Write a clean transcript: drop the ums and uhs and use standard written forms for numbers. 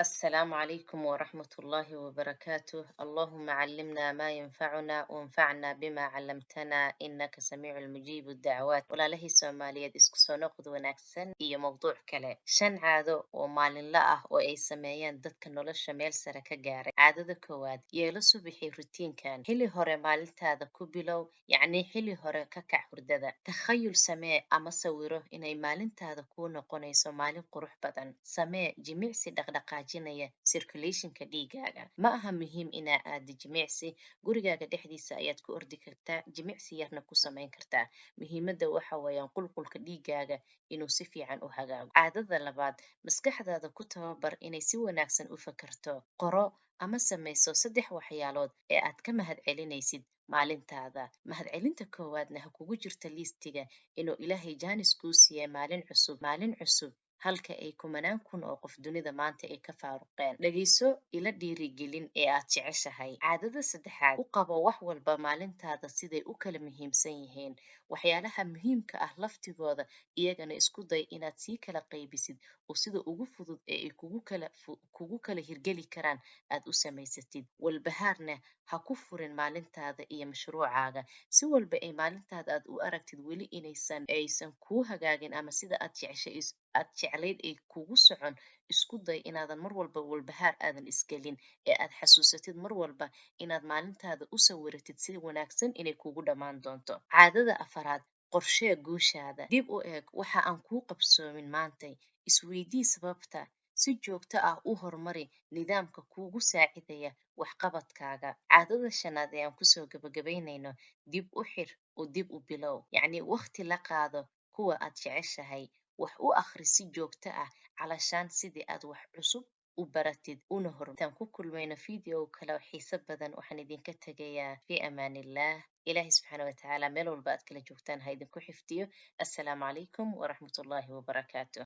السلام عليكم ورحمة الله وبركاته. اللهم علمنا ما ينفعنا وانفعنا بما علمتنا إنك سميع المجيب الدعوات. walaalahii Soomaaliyeed isku soo noqod wanaagsan iyo mowduuc kale. Shan caado oo maalinle ah oo ay sameeyaan dadka nolosha meel sare ka gaaray. Caadada koowaad, yeelo subaxii rutiinkan. Xilli hore maalintaada ku bilow, yacni xilli hore ka kac hurdada. Takhayul samee ama sawiro inay maalintaada kuu noqonayso maalin qurux badan. Samee jimicsi dhaqdhaqaajinaya circulationka dhiigaaga. Ma aha muhiim inaa aado jimicsi, gurigaaga dhexdiisa ayaad ku ordi kartaa, jimicsi yarna ku samayn kartaa. Muhiimadda waxa weeyaan qulqulka dhiigaaga inuu si fiican u hagaago. Caadada labaad, maskaxdaada ku tababar inay si wanaagsan u fakarto. Qoro ama samayso 3 waxyaalood ee aad ka mahadcelinaysid maalintaada. Mahadcelinta koowaadna ha kugu jirta liistiga inuu Ilaahay jaanis kuu siiyay maalin cusub halka ay kumanaan kun oo qof dunida maanta ay ka faaruqeen. Dhegayso ila dhiirigelin ee aad jeceshahay. Caadada saddexaad, u qabo wax walba maalintaada siday u kala muhiimsan yihiin. Waxyaalaha muhiimka ah laftigooda iyagana isku day inaad sii kala qaybisid oo sida ugu fudud ee ay kugu kala hirgeli karaan aad u samaysatid. Walbahaarna ha ku furin maalintaada iyo mashruucaaga. Si walba ay maalintaada aad u aragtid weli aysan kuu hagaagin ama sida aad jeclayd ay kugu socon, isku day inaadan mar walba walbahaar aadan isgelin ee aad xasuusatid mar walba inaad maalintaada u sawiratid si wanaagsan inay kugu dhammaan doonto. Caadada afaraad, qorshee guushaada. Dib u eeg waxa aan kuu qabsoomin maantay. Isweydii sababta. Si joogto ah u horumari nidaamka kuugu saacidaya waxqabadkaaga. Caadada shanaad ee aan kusoo gabagabaynayno, dib u xir oo dib u bilow. Yacni waqti la qaado kuwa aad jeceshahay. Wax u akhri si joogto ah calashaan sidii aad wax cusub u baratid una intaan ku kulmayno video kale oo xiiso badan waxaan idinka tegayaa fi amaanillaah. Ilaahay subxaana wa tacaala meel walba aad kala joogtaan ha idinku xifdiyo. Assalaamu calaykum waraxmatullaahi wabarakaatuh.